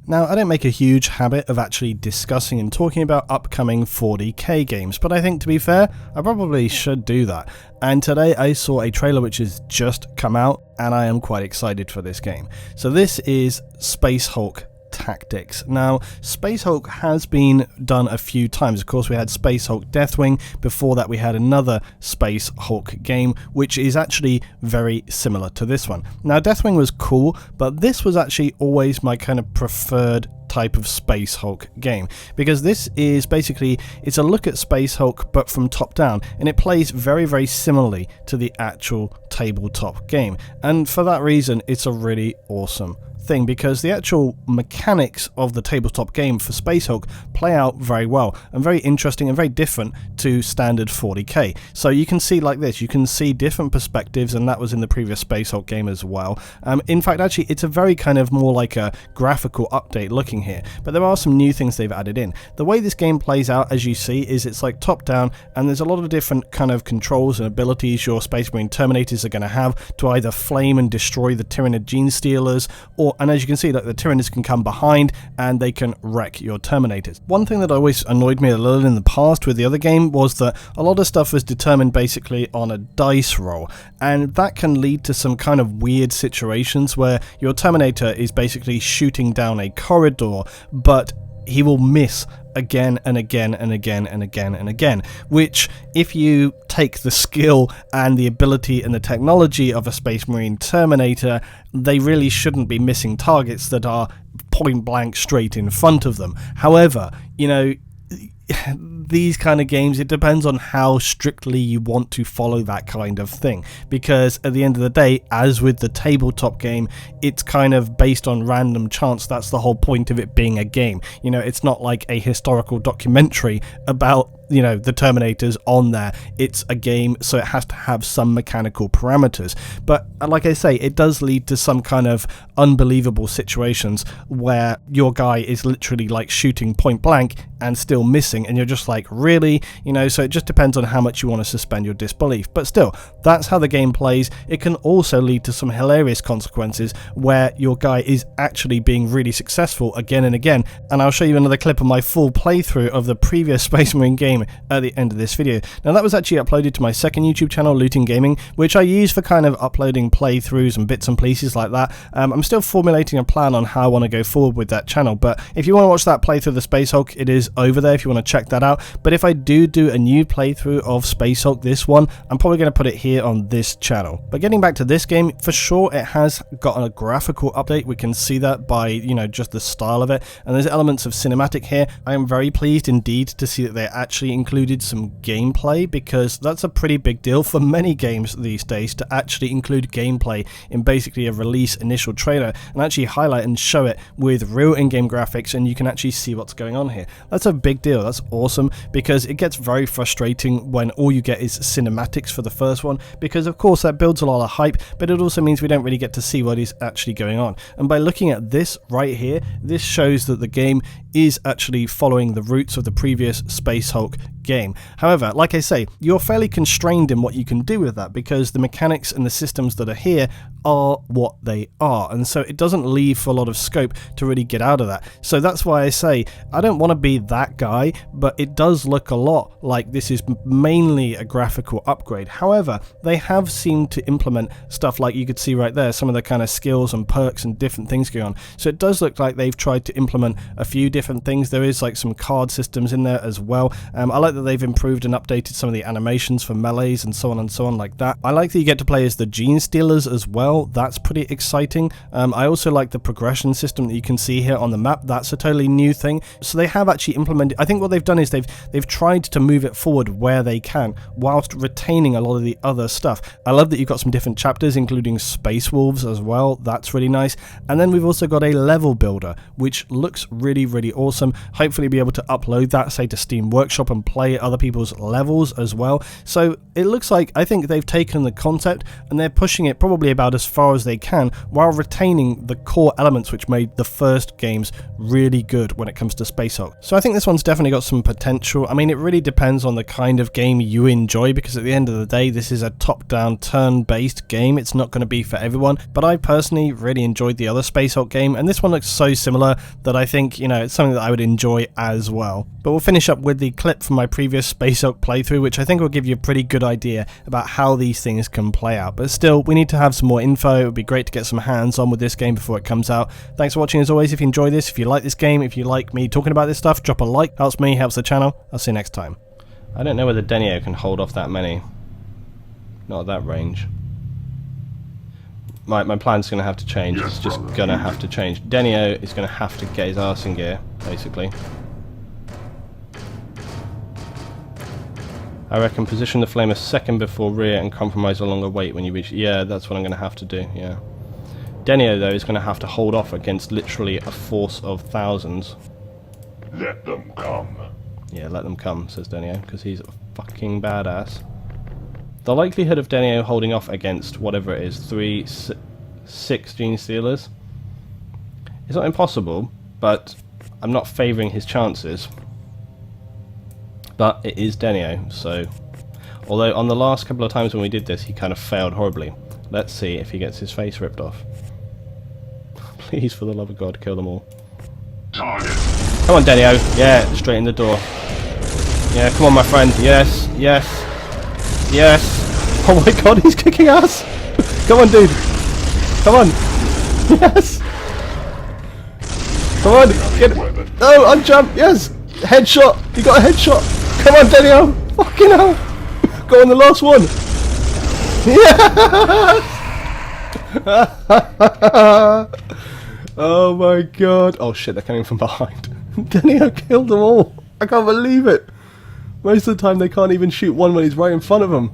Now, I don't make a huge habit of actually discussing and talking about upcoming 40k games, but I think, to be fair, I probably should do that. And today I saw a trailer which has just come out, and I am quite excited for this game. So this is SHTactics. Now, Space Hulk has been done a few times. Of course, we had Space Hulk Deathwing. Before that, we had another Space Hulk game, which is actually very similar to this one. Now, Deathwing was cool, but this was actually always my kind of preferred type of Space Hulk game, because this is basically, it's a look at Space Hulk but from top down, and it plays very similarly to the actual tabletop game, and for that reason it's a really awesome thing, because the actual mechanics of the tabletop game for Space Hulk play out very well and very interesting and very different to standard 40k. So you can see like this, you can see different perspectives, and that was in the previous Space Hulk game as well. In fact, actually it's a very kind of more like a graphical update looking here, but there are some new things they've added in. The way this game plays out, as you see, is it's like top down, and there's a lot of different kind of controls and abilities your Space Marine Terminators are going to have to either flame and destroy the Tyranid Gene Stealers, and as you can see, like, the Tyranids can come behind and they can wreck your Terminators. One thing that always annoyed me a little in the past with the other game was that a lot of stuff was determined basically on a dice roll, and that can lead to some kind of weird situations where your Terminator is basically shooting down a corridor, but he will miss again and again and again and again and again, which, if you take the skill and the ability and the technology of a Space Marine Terminator, they really shouldn't be missing targets that are point blank straight in front of them. However, you know, these kind of games, it depends on how strictly you want to follow that kind of thing, because at the end of the day, as with the tabletop game, it's kind of based on random chance. That's the whole point of it being a game. You know, it's not like a historical documentary about, you know, the Terminators on there. It's a game, so it has to have some mechanical parameters. But like I say, it does lead to some kind of unbelievable situations where your guy is literally like shooting point blank and still missing, and you're just like, really? You know, so it just depends on how much you want to suspend your disbelief. But still, that's how the game plays. It can also lead to some hilarious consequences where your guy is actually being really successful again and again, and I'll show you another clip of my full playthrough of the previous Space Marine game at the end of this video. Now, that was actually uploaded to my second YouTube channel, Looting Gaming, which I use for kind of uploading playthroughs and bits and pieces like that. I'm still formulating a plan on how I want to go forward with that channel, but if you want to watch that playthrough of the Space Hulk, it is over there if you want to check that out. But if I do a new playthrough of Space Hulk, this one, I'm probably going to put it here on this channel. But getting back to this game, for sure it has got a graphical update. We can see that by, you know, just the style of it, and there's elements of cinematic here. I am very pleased indeed to see that they actually included some gameplay, because that's a pretty big deal for many games these days, to actually include gameplay in basically a release initial trailer and actually highlight and show it with real in-game graphics, and you can actually see what's going on here. That's a big deal. That's awesome, because it gets very frustrating when all you get is cinematics for the first one, because of course that builds a lot of hype, but it also means we don't really get to see what is actually going on. And by looking at this right here, this shows that the game is actually following the roots of the previous Space Hulk game. However, like I say, you're fairly constrained in what you can do with that, because the mechanics and the systems that are here are what they are, and so it doesn't leave for a lot of scope to really get out of that. So that's why I say I don't want to be that guy, but it does look a lot like this is mainly a graphical upgrade. However, they have seemed to implement stuff like you could see right there, some of the kind of skills and perks and different things going on. So it does look like they've tried to implement a few different things. There is like some card systems in there as well. I like that they've improved and updated some of the animations for melees and so on like that. I like that you get to play as the Gene Stealers as well. That's pretty exciting. I also like the progression system that you can see here on the map. That's a totally new thing. So they have actually implemented, I think what they've done is they've tried to move it forward where they can whilst retaining a lot of the other stuff. I love that you've got some different chapters, including Space Wolves as well. That's really nice. And then we've also got a level builder, which looks really awesome. Hopefully be able to upload that, say, to Steam Workshop and play play other people's levels as well. So it looks like, I think they've taken the concept and they're pushing it probably about as far as they can while retaining the core elements which made the first games really good when it comes to Space Hulk. So I think this one's definitely got some potential. I mean, it really depends on the kind of game you enjoy, because at the end of the day, this is a top-down, turn-based game. It's not going to be for everyone, but I personally really enjoyed the other Space Hulk game, and this one looks so similar that I think, you know, it's something that I would enjoy as well. But we'll finish up with the clip from my previous Space Hulk playthrough, which I think will give you a pretty good idea about how these things can play out. But still, we need to have some more info. It would be great to get some hands-on with this game before it comes out. Thanks for watching as always. If you enjoyed this, if you like this game, if you like me talking about this stuff, drop a like. Helps me, helps the channel. I'll see you next time. I don't know whether Denio can hold off that many. Not at that range. My plan's going to have to change. It's just going to have to change. Denio is going to have to get his arse in gear, basically. I reckon position the flame a second before rear and compromise a longer wait when you reach... Yeah, that's what I'm going to have to do, yeah. Denio, though, is going to have to hold off against literally a force of thousands. Let them come. Yeah, let them come, says Denio, because he's a fucking badass. The likelihood of Denio holding off against whatever it is, 6 Gene Stealers, is not impossible, but I'm not favouring his chances. But it is Denio, so... Although on the last couple of times when we did this, he kind of failed horribly. Let's see if he gets his face ripped off. Please, for the love of God, kill them all. Target. Come on, Denio. Yeah, straight in the door. Yeah, come on, my friend. Yes, yes, yes. Oh my God, he's kicking ass. Come on, dude. Come on. Yes. Come on. Get it. Oh, unjump. Yes. Headshot. You got a headshot. Come on, Denio. Fucking hell. Go on the last one. Yes. Oh my God. Oh shit, they're coming from behind. Denio killed them all. I can't believe it. Most of the time they can't even shoot one when he's right in front of them.